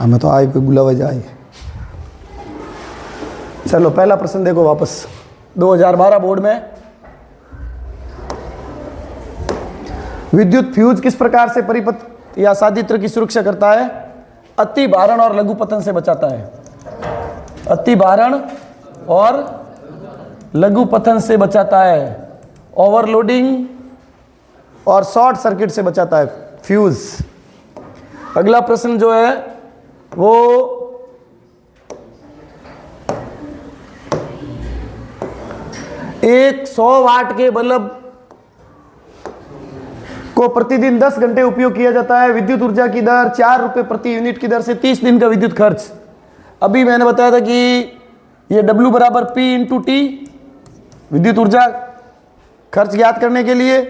हमें तो आए पे बुलावा जाए। चलो पहला प्रश्न देखो वापस 2012 बोर्ड में। विद्युत फ्यूज किस प्रकार से परिपथ या साधित्र की सुरक्षा करता है? अति भारण और लघु पतन से बचाता है। अति भारण और लघु पतन से बचाता है। ओवरलोडिंग और शॉर्ट सर्किट से बचाता है फ्यूज। अगला प्रश्न जो है वो एक 100 वाट के बल्ब को प्रतिदिन 10 घंटे उपयोग किया जाता है। विद्युत ऊर्जा की दर 4 रुपए प्रति यूनिट की दर से 30 दिन का विद्युत खर्च। अभी मैंने बताया था कि ये W बराबर P इंटू टी, विद्युत ऊर्जा खर्च ज्ञात करने के लिए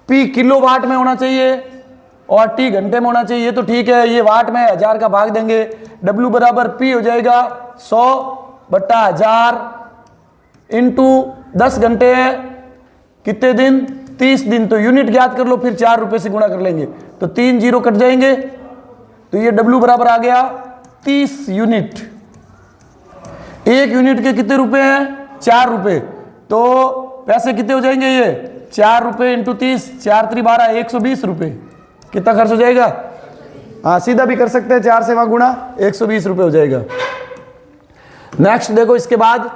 P किलोवाट में होना चाहिए और T घंटे में होना चाहिए। तो ठीक है, ये वाट में 1000 का भाग देंगे। W बराबर P हो जाएगा 100/1000 इंटू 10 घंटे है कितने दिन? 30 दिन। तो यूनिट ज्ञात कर लो, फिर 4 रुपए से गुणा कर लेंगे तो 3 जीरो कट जाएंगे। तो ये W बराबर आ गया 30 यूनिट। एक यूनिट के कितने रुपए हैं? 4 रुपए। तो पैसे कितने हो जाएंगे? ये 4 रुपए इंटू 30, 4 3 12, 120 रुपए। कितना खर्च हो जाएगा? हाँ, सीधा भी कर सकते हैं, 4 से वहां गुणा, 120 रुपए हो जाएगा। नेक्स्ट देखो, इसके बाद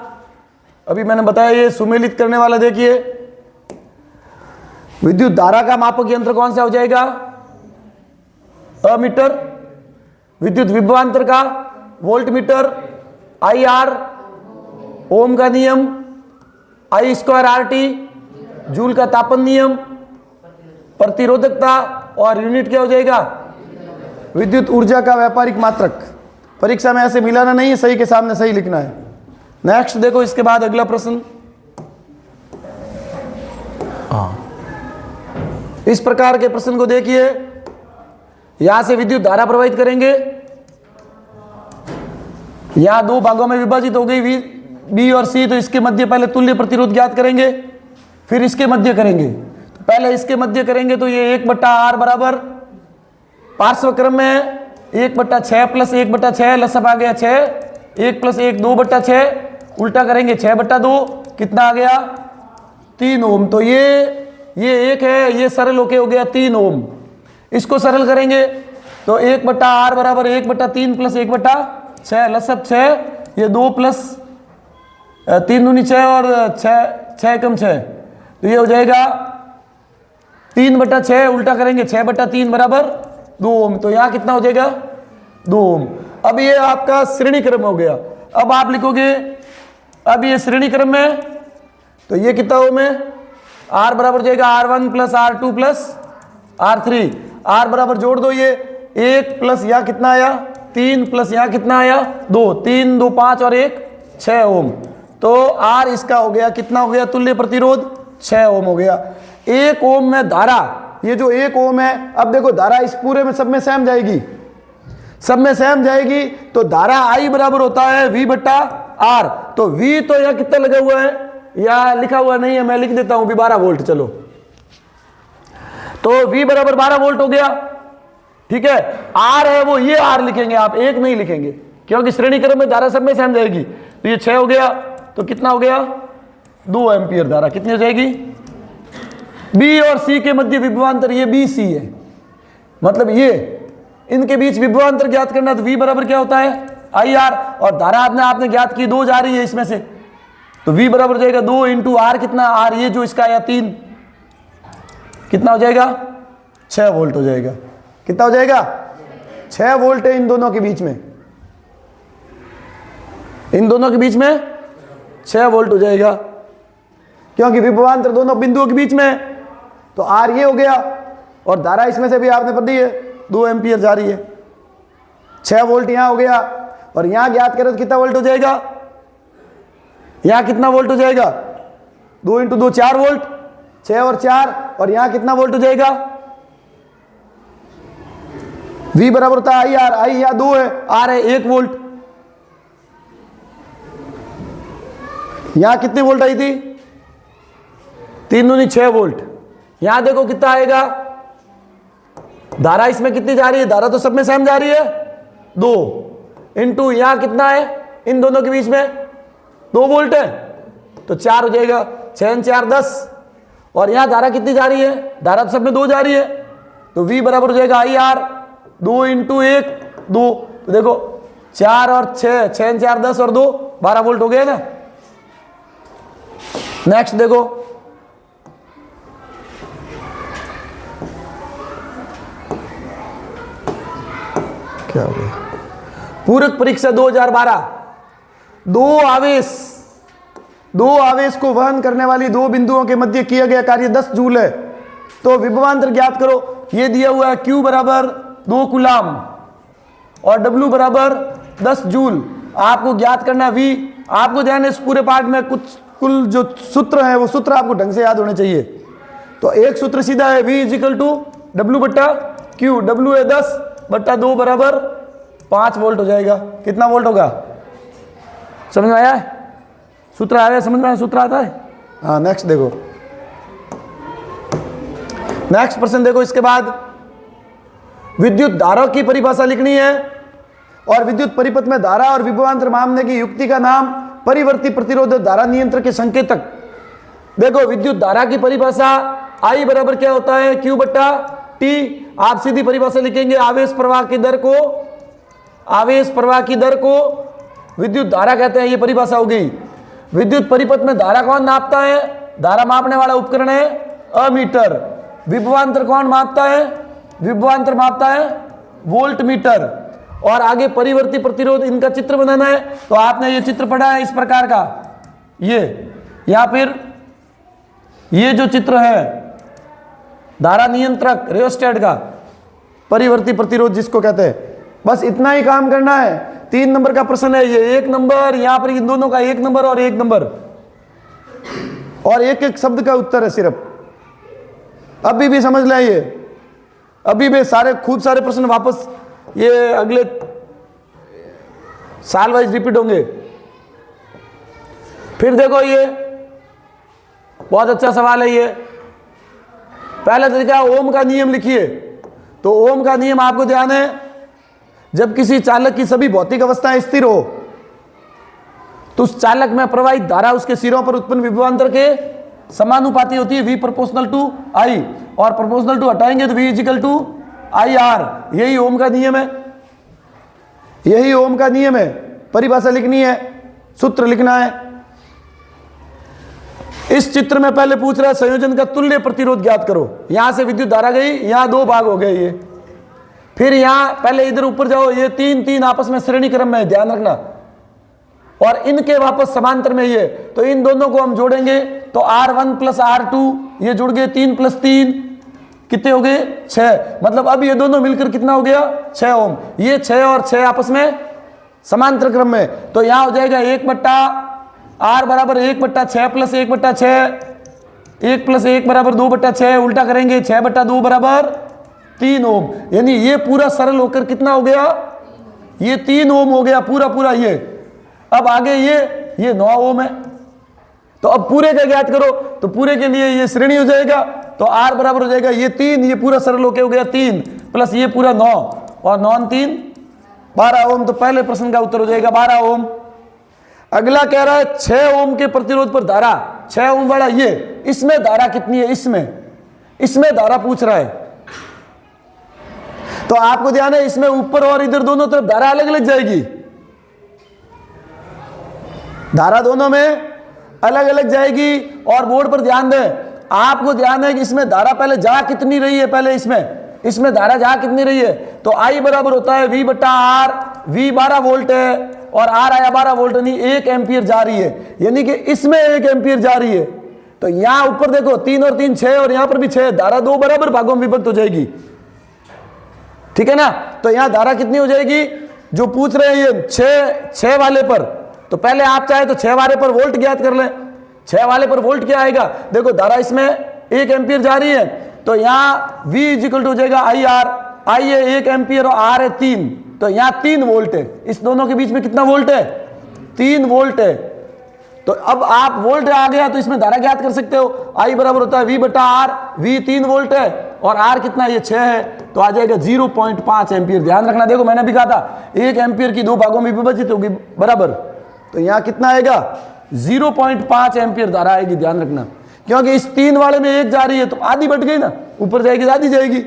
अभी मैंने बताया ये सुमेलित करने वाला। देखिए विद्युत धारा का मापक यंत्र कौन सा हो जाएगा? अमीटर। विद्युत विभवांतर का वोल्ट मीटर। IR ओम का नियम। I² RT जूल का तापन नियम। प्रतिरोधकता और यूनिट क्या हो जाएगा? विद्युत ऊर्जा का व्यापारिक मात्रक। परीक्षा में ऐसे मिलाना नहीं है, सही के सामने सही लिखना है। नेक्स्ट देखो, इसके बाद अगला प्रश्न इस प्रकार के प्रश्न को देखिए। यहां से विद्युत धारा प्रवाहित करेंगे, यहां 2 भागों में विभाजित हो गई B और C। तो इसके मध्य पहले तुल्य प्रतिरोध ज्ञात करेंगे, फिर इसके मध्य करेंगे। तो पहले इसके मध्य करेंगे तो ये 1/R बराबर पार्श्व क्रम में 1/6 प्लस 1/6 लसअप आ गया 6, 1 प्लस 1 2/6, उल्टा करेंगे 6/2, कितना आ गया? 3 ओम। तो ये 1 है, ये सरल होके हो गया 3 ओम। इसको सरल करेंगे तो 1/R बराबर 1/3 प्लस 1/6 लसअप 6, ये 2 प्लस 3 दूनी 6 और 6 कम 6, तो ये हो जाएगा 3/6, उल्टा करेंगे 6/3 बराबर 2 ओम। तो यहाँ कितना हो जाएगा? 2 ओम। अब ये आपका श्रेणी क्रम हो गया। अब आप लिखोगे, अब ये श्रेणी क्रम में तो ये कितना ओम है? R बराबर जाएगा R1 plus R2 plus R3। R बराबर जोड़ दो, ये 1 प्लस यहाँ कितना आया? 3 प्लस यहाँ कितना आया? 2, 3 2 5 और 1 6 ओम। तो R इसका हो गया, कितना हो गया? तुल्य प्रतिरोध 6 ओम हो गया। 1 ओम में धारा, ये जो 1 ओम है, अब देखो धारा इस पूरे में सब में सेम जाएगी, सब में सेम जाएगी। तो धारा I बराबर होता है V/R। तो V तो यहाँ कितना लगा हुआ है? या लिखा हुआ नहीं है, मैं लिख देता हूं भी 12 वोल्ट। चलो, तो V बराबर 12 वोल्ट हो गया, ठीक है। R है वो ये R लिखेंगे आप, 1 नहीं लिखेंगे, क्योंकि श्रेणी क्रम में धारा सब में सेम जाएगी। तो ये 6 हो गया, तो कितना हो गया? 2 एम्पियर धारा कितनी हो जाएगी? B और C के मध्य विभवांतर ये BC है, मतलब ये इनके बीच विभवांतर ज्ञात करना। तो V बराबर क्या होता है? IR। और धारा आपने ज्ञात की 2 जा रही है इसमें से, तो V बराबर जाएगा 2 इंटू R। कितना? R ये जो इसका आया 3, कितना हो जाएगा? 6 वोल्ट हो जाएगा। कितना हो जाएगा? 6 वोल्ट है इन दोनों के बीच में, इन दोनों के बीच में 6 वोल्ट हो जाएगा, क्योंकि विभवांतर दोनों बिंदुओं के बीच में है। तो R ये हो गया, और धारा इसमें से भी आपने पढ़ी है 2 एम्पियर जा रही है। 6 वोल्ट यहां हो गया, और यहां ज्ञात करें तो कितना वोल्ट हो जाएगा? यहां कितना वोल्ट हो जाएगा? 2 इंटू 2 4 वोल्ट, 6 और 4, और यहां कितना वोल्ट हो जाएगा? V बराबर होता है IR। I यहां 2 है, R है 1 वोल्ट। यहां कितनी वोल्ट आई थी? 3 दूनी 6 वोल्ट। यहां देखो कितना आएगा? धारा इसमें कितनी जा रही है? धारा तो सब में सेम जा रही है, 2 इंटू यहां कितना है इन दोनों के बीच में 2 वोल्ट है तो 4 हो जाएगा, 6 4 10। और यहां धारा कितनी जा रही है, धारा तो सब में 2 जा रही है तो V बराबर हो जाएगा IR 2 इंटू 1 2। तो देखो 4 और 6, 6 4 10 और 2 12 वोल्ट हो गया ना। नेक्स्ट देखो क्या हो गया, पूरक परीक्षा 2012, दो आवेश को वहन करने वाली 2 बिंदुओं के मध्य किया गया कार्य 10 जूल है। तो विभवांतर ज्ञात करो। ये दिया हुआ है Q बराबर 2 कूलाम और W बराबर 10 जूल। आपको ज्ञात करना V। आपको ध्यान है इस पूरे पार्ट में कुल जो सूत्र है वो सूत्र आपको ढंग से याद होने चाहिए। तो एक सूत्र सीधा है V इजिकल टू W बट्टा Q। W है 10 बट्टा 2 बराबर 5 वोल्ट हो जाएगा। कितना वोल्ट होगा, समझ में आया है? सूत्र आ रहा है, समझ में आया? सूत्र आता है। हाँ नेक्स्ट देखो, नेक्स्ट प्रश्न देखो। इसके बाद विद्युत धारा की परिभाषा लिखनी है और विद्युत परिपथ में धारा और विभवांतर मापने की युक्ति का नाम परिवर्ती प्रतिरोध धारा नियंत्रक के संकेतक। देखो विद्युत धारा की परिभाषा I बराबर क्या होता है Q बट्टा T। आप सीधी परिभाषा लिखेंगे, आवेश प्रवाह की दर को विद्युत धारा कहते हैं। ये परिभाषा हो गई। विद्युत परिपथ में धारा कौन नापता है, धारा मापने वाला उपकरण है अमीटर। विभवांतर कौन मापता है, विभवांतर मापता है वोल्ट मीटर। और आगे परिवर्ती प्रतिरोध, इनका चित्र बनाना है। तो आपने ये चित्र पढ़ा है इस प्रकार का, ये या फिर ये जो चित्र है धारा नियंत्रक रियोस्टेट का, परिवर्ती प्रतिरोध जिसको कहते हैं। बस इतना ही काम करना है। 3 नंबर का प्रश्न है ये, 1 नंबर, यहां पर इन दोनों का 1 नंबर और 1 नंबर और एक एक शब्द का उत्तर है सिर्फ। अभी भी समझ लें, ये अभी भी खूब सारे प्रश्न वापस ये अगले साल वाइज रिपीट होंगे। फिर देखो ये बहुत अच्छा सवाल है। ये पहला तरीका ओम का नियम लिखिए। तो ओम का नियम आपको ध्यान है, जब किसी चालक की सभी भौतिक अवस्थाएं स्थिर हो तो उस चालक में प्रवाहित धारा उसके सिरों पर उत्पन्न विभवांतर के समानुपाती होती है, V प्रोपोर्शनल टू I। और प्रोपोर्शनल टू हटाएंगे तो V इजिकल टू IR। यही ओम का नियम है, यही ओम का नियम है। परिभाषा लिखनी है, सूत्र लिखना है। इस चित्र में पहले पूछ रहा है संयोजन का तुल्य प्रतिरोध ज्ञात करो। यहां से विद्युत धारा गई, यहां 2 भाग हो गए ये। फिर यहां पहले इधर ऊपर जाओ, ये 3 आपस में श्रेणी क्रम में, ध्यान रखना। और इनके वापस समांतर में ये, तो इन दोनों को हम जोड़ेंगे तो R1 प्लस R2 ये जुड़ गए 3 प्लस 3 कितने हो गए 6। मतलब अब ये दोनों मिलकर कितना हो गया 6 ओम। ये 6 और 6 आपस में समांतर क्रम में, तो यहां हो जाएगा 1 बट्टा R बराबर 1 बट्टा 6 प्लस 1 बट्टा 6, 1 प्लस 1 बराबर 2 बट्टा 6, उल्टा करेंगे 6 बट्टा 2 बराबर 3 ओम। यानी ये पूरा सरल होकर कितना हो गया, ये 3 ओम हो गया पूरा ये। अब आगे ये 9 ओम है। तो अब पूरे का ज्ञात करो, तो पूरे के लिए ये श्रेणी हो जाएगा। तो R बराबर हो जाएगा ये 3, ये पूरा सरल होके हो गया 3 प्लस ये पूरा 9 और 9 3 12 ओम। तो पहले प्रश्न का उत्तर हो जाएगा 12 ओम। अगला कह रहा है 6 ओम के प्रतिरोध पर धारा, 6 ओम वाला ये, इसमें धारा कितनी है, इसमें धारा पूछ रहा है। तो आपको ध्यान है इसमें ऊपर और इधर दोनों तरफ धारा अलग अलग जाएगी, धारा दोनों में अलग अलग जाएगी। और बोर्ड पर ध्यान दें, आपको ध्यान है कि इसमें धारा पहले जा कितनी रही है, पहले इसमें धारा जा कितनी रही है। तो I बराबर होता है V बट्टा R। V 12 वोल्ट है और R आया 12 वोल्ट, यानी 1 एम्पियर जा रही है, यानी कि इसमें 1 एम्पियर जा रही है। तो यहां ऊपर देखो 3 और 3 6 और यहां पर भी 6, धारा 2 बराबर भागों में विभक्त हो जाएगी, ठीक है ना। तो यहां धारा कितनी हो जाएगी, जो पूछ रहे हैं ये 6 वाले पर। तो पहले आप चाहे तो 6 वाले पर वोल्ट ज्ञात कर लें। 6 वाले पर वोल्ट क्या आएगा, देखो धारा इसमें 1 एम्पियर जा रही है, तो यहाँ V इजिकल टू हो जाएगा IR। I है 1 एम्पियर और R है 3, तो यहाँ 3 वोल्ट है। इस दोनों के बीच में कितना वोल्ट है, 3 वोल्ट है। तो अब आप वोल्ट आ गया तो इसमें धारा ज्ञात कर सकते हो। I बराबर होता है V बटा R। V 3 वोल्ट है और आर कितना, ये 6 है, तो आ जाएगा 0.5 एम्पियर। ध्यान रखना, देखो मैंने भी कहा था 1 एम्पियर की 2 भागों में विभाजित होगी बराबर, तो यहाँ कितना आएगा 0.5 एम्पियर धारा आएगी। ध्यान रखना, क्योंकि इस 3 वाले में 1 जा रही है तो आधी बढ़ गई ना, ऊपर जाएगी तो आधी जाएगी।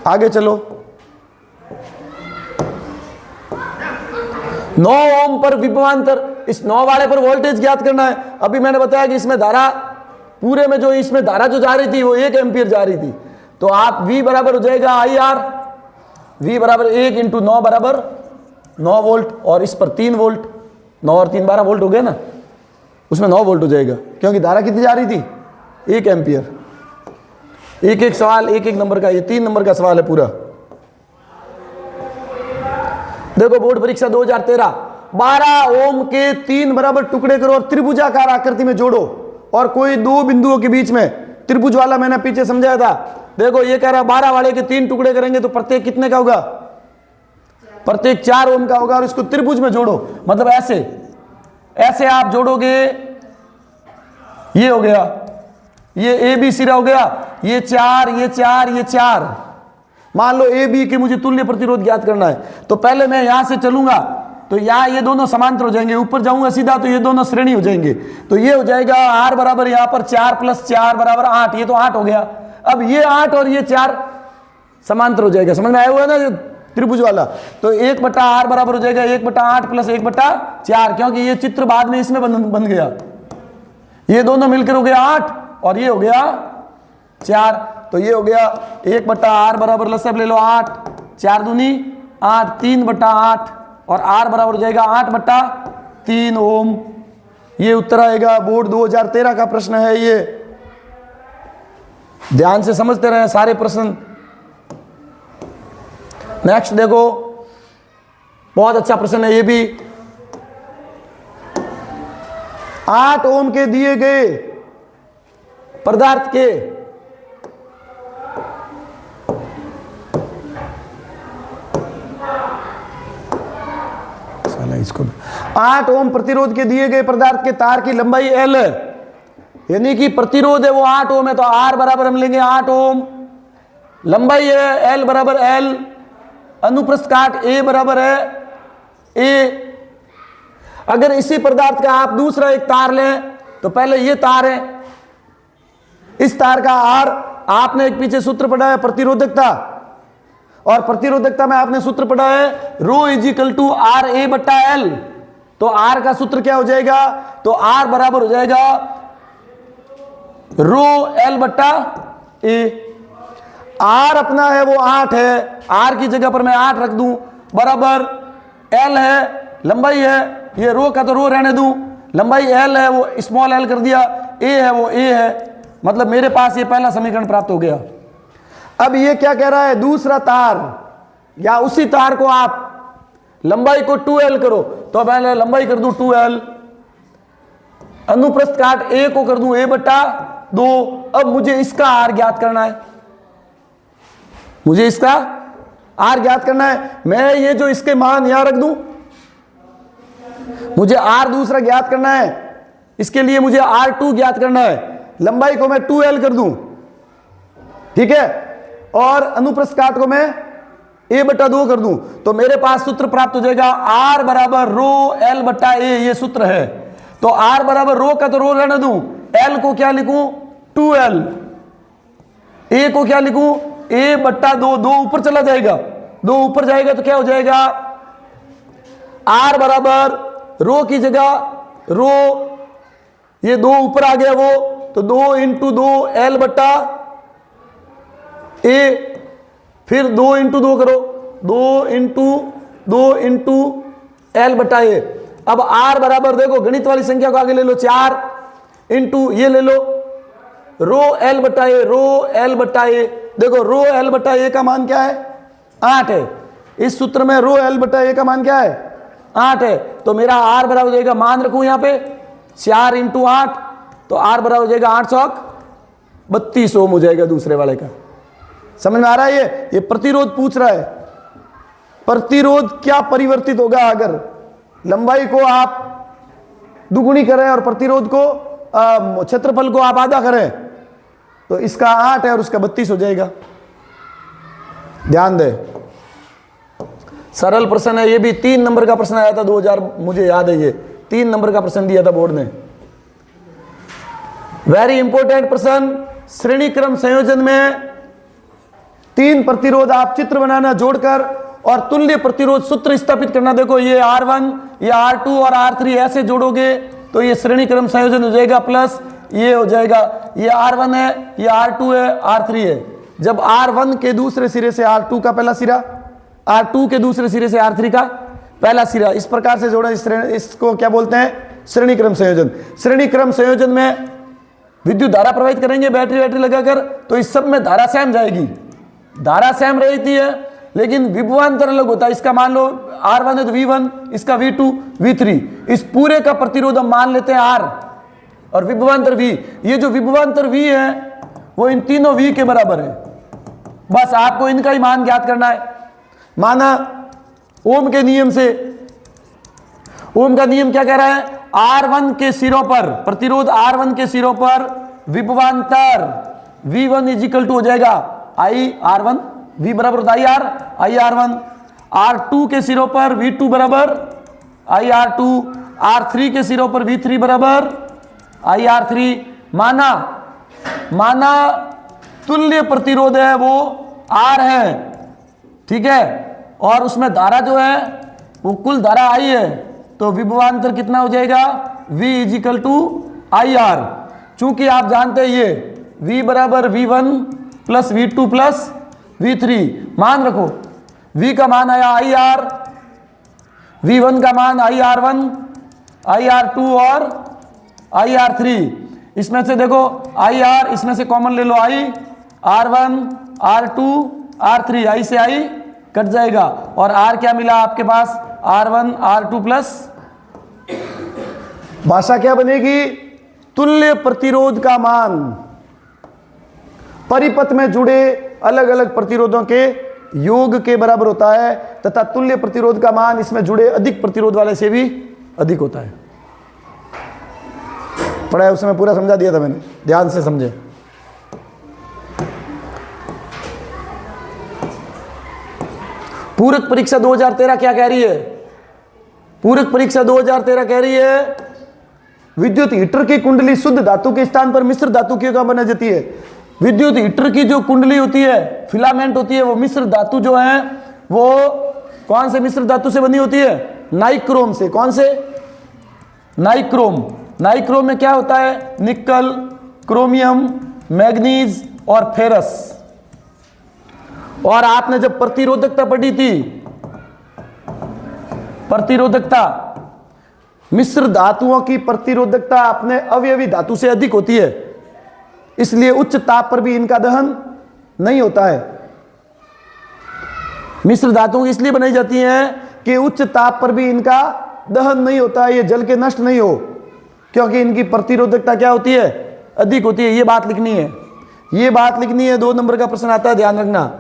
आगे चलो, 9 ओम पर विभवांतर, इस 9 वाले पर वोल्टेज ज्ञात करना है। अभी मैंने बताया कि इसमें धारा, पूरे में जो इसमें धारा जो जा रही थी वो 1 एम्पियर जा रही थी, तो आप V बराबर हो जाएगा IR, V बराबर 1 इंटू 9 बराबर 9 वोल्ट, और इस पर 3 वोल्ट, 9 और 3 12 वोल्ट हो गया ना, उसमें 9 वोल्ट हो जाएगा, क्योंकि धारा कितनी जा रही थी 1 एम्पियर। एक एक सवाल, एक एक नंबर का, ये 3 नंबर का सवाल है पूरा। देखो बोर्ड परीक्षा 2013, 12 ओम के 3 बराबर टुकड़े करो और त्रिभुजाकार आकृति में जोड़ो, और कोई 2 बिंदुओं के बीच में त्रिभुज वाला मैंने पीछे समझाया था। देखो ये कह रहा है 12 वाले के 3 टुकड़े करेंगे तो प्रत्येक कितने का होगा, प्रत्येक 4 ओम का होगा, और इसको त्रिभुज में जोड़ो, मतलब ऐसे ऐसे आप जोड़ोगे, ये हो गया, ये ए बी सिरा हो गया, ये 4 ये 4 ये 4। मान लो ए बी के मुझे तुल्य प्रतिरोध ज्ञात करना है, तो पहले मैं यहां से चलूंगा तो यहाँ ये दोनों समांतर हो जाएंगे, ऊपर जाऊंगा सीधा तो ये दोनों श्रेणी हो जाएंगे, तो ये हो जाएगा R बराबर यहाँ पर 4 + 4 बराबर 8, ये तो 8 हो गया। अब ये 8 और ये 4 समांतर हो जाएगा, समझ में आया हुआ ना त्रिभुज वाला, तो 1/R बराबर हो जाएगा 1/8 + 1/4, क्योंकि ये चित्र बाद में इसमें बन गया, ये दोनों मिलकर हो गया 8 और ये हो गया 4, तो ये हो गया 1/R बराबर लसब ले लो 8, 4 दूनी 8, 3/8, और R बराबर हो जाएगा 8/3 ओम। ये उत्तर आएगा, बोर्ड 2013 का प्रश्न है ये, ध्यान से समझते रहे सारे प्रश्न। नेक्स्ट देखो, बहुत अच्छा प्रश्न है ये भी। 8 ओम के दिए गए पदार्थ के इसको 8 ओम प्रतिरोध के दिए गए पदार्थ के तार की लंबाई L है, यानी कि प्रतिरोध है वो 8 ओम है, तो R बराबर हम लेंगे 8 ओम, लंबाई है L बराबर L, अनुप्रस्थ काट A बराबर है A। अगर इसी पदार्थ का आप दूसरा एक तार लें, तो पहले ये तार है, इस तार का R, आपने एक पीछे सूत्र पढ़ा है प्रतिरोधकता, और प्रतिरोधकता में आपने सूत्र पढ़ा है ρ = RA/L, तो R का सूत्र क्या हो जाएगा, तो R बराबर हो जाएगा ρL/A। R अपना है वो 8 है, R की जगह पर मैं 8 रख दूं, बराबर L है, लंबाई है, ये रो का तो रो रहने दूं, लंबाई L है वो स्मॉल l कर दिया, A है वो A है, मतलब मेरे पास ये पहला समीकरण प्राप्त हो गया। अब ये क्या कह रहा है, दूसरा तार या उसी तार को आप लंबाई को 2L करो, तो मैं लंबाई कर दूं 2L, अनुप्रस्थ काट A को कर दूं A/2। अब मुझे इसका R ज्ञात करना है, मुझे इसका R ज्ञात करना है। मैं ये जो इसके मान यहां रख दूं, मुझे R दूसरा ज्ञात करना है, इसके लिए मुझे R2 ज्ञात करना है, लंबाई को मैं 2L कर दूं, ठीक है, और अनुप्रस्थ काट को मैं A/2 कर दूं, तो मेरे पास सूत्र प्राप्त हो जाएगा R बराबर ρL/A, ये सूत्र है। तो R बराबर रो का तो रो रहने दूं, L को क्या लिखूं 2L, A को क्या लिखूं A/2, 2 ऊपर चला जाएगा, 2 ऊपर जाएगा तो क्या हो जाएगा, R बराबर रो की जगह रो, ये 2 ऊपर आ गया वो, तो 2 × 2 L/A, फिर 2 × 2 करो, 2 × 2 × L/A। अब R बराबर देखो गणित वाली संख्या को आगे ले लो, 4 इंटू ये ले लो ρL/A, देखो ρL/A का मान क्या है 8 है, इस सूत्र में ρL/A का मान क्या है 8 है, तो मेरा R बराबर हो जाएगा, मान रखूं यहाँ पे 4 × 8, तो R बराबर हो जाएगा 832 ओम हो जाएगा दूसरे वाले का। समझ में आ रहा है? ये प्रतिरोध पूछ रहा है, प्रतिरोध क्या परिवर्तित होगा अगर लंबाई को आप दुगुनी करें और प्रतिरोध को क्षेत्रफल को आप आधा करें, तो इसका 8 है और उसका 32 हो जाएगा। ध्यान दे, सरल प्रश्न है ये भी। 3 नंबर का प्रश्न आया था 2000, मुझे याद है ये 3 नंबर का प्रश्न दिया था बोर्ड ने। वेरी इंपॉर्टेंट प्रश्न। श्रेणी क्रम संयोजन में 3 प्रतिरोध आप चित्र बनाना जोड़कर और तुल्य प्रतिरोध सूत्र स्थापित करना। देखो ये R1, ये R2 और R3 ऐसे जोड़ोगे तो ये श्रेणी क्रम संयोजन हो जाएगा, प्लस ये हो जाएगा, ये R1 है, ये R2 है, R3 है। जब R1 के दूसरे सिरे से R2 का पहला सिरा, R2 के दूसरे सिरे से R3 का पहला सिरा, इस प्रकार से जोड़ा, इसको क्या बोलते हैं? श्रेणी क्रम संयोजन। श्रेणी क्रम संयोजन में विद्युत धारा प्रवाहित करेंगे बैटरी लगाकर, तो इस सब में धारा सेम जाएगी, धारा सेम रहती है, लेकिन विभवांतर अलग होता है। इसका मान लो R1 है तो V1, इसका V2, V3, इस पूरे का प्रतिरोध हम मान लेते हैं R और विभवांतर V। ये जो विभवांतर V है वो इन तीनों V के बराबर है। बस आपको इनका ही मान ज्ञात करना है। माना ओम के नियम से, ओम का नियम क्या कह रहा है? R1 के सिरों पर प्रतिरोध, R1 के सिरों पर विभवांतर V1 इज इक्वल टू हो जाएगा IR1, V बराबर होता है IR1। R2 के सिरों पर V2 बराबर IR2, R3 के सिरों पर V3 बराबर IR3। माना तुल्य प्रतिरोध है वो R है, ठीक है, और उसमें धारा जो है वो कुल धारा I है, तो विभवांतर कितना हो जाएगा? V is equal to IR। चूंकि आप जानते हैं ये V बराबर V1 plus V2 plus V3, मान रखो V का मान आया IR, V1 का मान IR1, IR2 और IR3। इसमें से देखो IR, इसमें से कॉमन ले लो I, R1, R2, R3, I से I कट जाएगा और R क्या मिला आपके पास? R1, R2 प्लस, भाषा क्या बनेगी? तुल्य प्रतिरोध का मान परिपथ में जुड़े अलग अलग प्रतिरोधों के योग के बराबर होता है, तथा तुल्य प्रतिरोध का मान इसमें जुड़े अधिक प्रतिरोध वाले से भी अधिक होता है। पढ़ा है उस समय पूरा समझा दिया था मैंने, ध्यान से समझे। पूरक परीक्षा 2013 क्या कह रही है? पूरक परीक्षा 2013 कह रही है विद्युत हीटर की कुंडली शुद्ध धातु के स्थान पर मिश्र धातु की बना जाती है। विद्युत हीटर की जो कुंडली होती है, फिलामेंट होती है, वो मिश्र धातु जो है वो कौन से मिश्र धातु से बनी होती है? नाइक्रोम से। कौन से? नाइक्रोम। नाइक्रोम में क्या होता है? निकल, क्रोमियम, मैग्नीज और फेरस। और आपने जब प्रतिरोधकता पढ़ी थी, प्रतिरोधकता, मिश्र धातुओं की प्रतिरोधकता अपने अवयवी धातु से अधिक होती है, इसलिए उच्च ताप पर भी इनका दहन नहीं होता है। मिश्र धातुएं इसलिए बनाई जाती हैं कि उच्च ताप पर भी इनका दहन नहीं होता है, ये जल के नष्ट नहीं हो, क्योंकि इनकी प्रतिरोधकता क्या होती है? अधिक होती है। ये बात लिखनी है, ये बात लिखनी है। 2 नंबर का प्रश्न आता है, ध्यान रखना।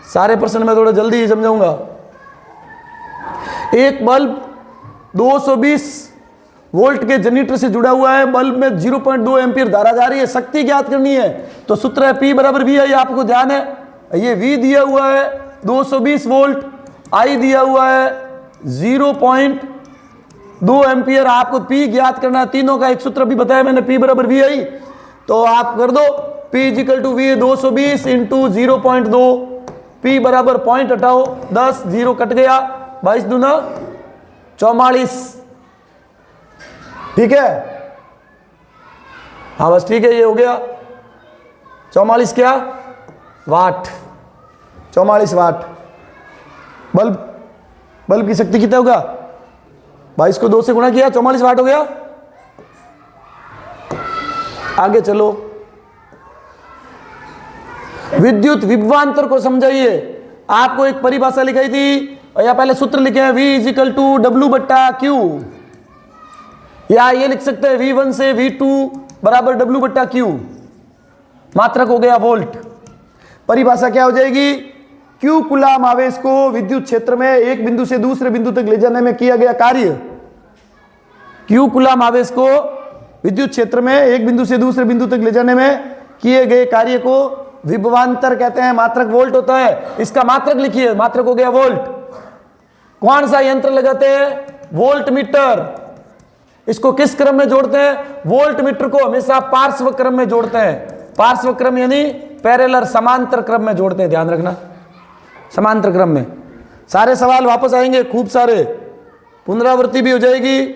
सारे प्रश्न मैं थोड़ा जल्दी ही समझाऊंगा। एक बल्ब 220 वोल्ट के जनरेटर से जुड़ा हुआ है, बल्ब में 0.2 एम्पीयर धारा जा रही है, शक्ति ज्ञात करनी है, तो सूत्र है P बराबर V है। आपको ध्यान है, ये V दिया हुआ है 220 वोल्ट, I दिया हुआ है 0.2 एम्पीयर। आपको P ज्ञात करना है। तीनों का एक सूत्र भी बताया मैंने, P बराबर V है, तो आप कर दो P equal to V 220 into 0.2, P बराबर पॉइंट हटाओ 10, 0 कट गया, 22 दूना 44। ठीक है, हाँ बस ठीक है, ये हो गया 44 क्या वाट, 44 वाट। बल्ब की शक्ति कितना होगा? 22 को 2 से गुणा किया, 44 वाट हो गया। आगे चलो, विद्युत विभवांतर को समझाइए। आपको एक परिभाषा लिखाई थी, और या पहले सूत्र लिखे हैं V is equal to W बट्टा Q, या ये लिख सकते हैं V1 से V2 बराबर W बट्टा Q, मात्रक हो गया वोल्ट। परिभाषा क्या हो जाएगी? Q कूलाम आवेश को विद्युत क्षेत्र में एक बिंदु से दूसरे बिंदु तक ले जाने में किया गया कार्य। Q कूलाम आवेश को विद्युत क्षेत्र में एक बिंदु से दूसरे बिंदु तक ले जाने में किए गए कार्य को विभवांतर कहते हैं। मात्रक वोल्ट होता है, इसका मात्रक लिखिए, मात्रक हो गया वोल्ट। कौन सा यंत्र लगाते हैं? Volt meter. इसको किस क्रम में जोड़ते हैं? वोल्ट मीटर को हमेशा पार्श्व क्रम में जोड़ते हैं। पार्श्व क्रम यानी पैरेलल, समांतर क्रम में जोड़ते हैं, ध्यान रखना, समांतर क्रम में। सारे सवाल वापस आएंगे, खूब सारे, पुनरावृत्ति भी हो जाएगी।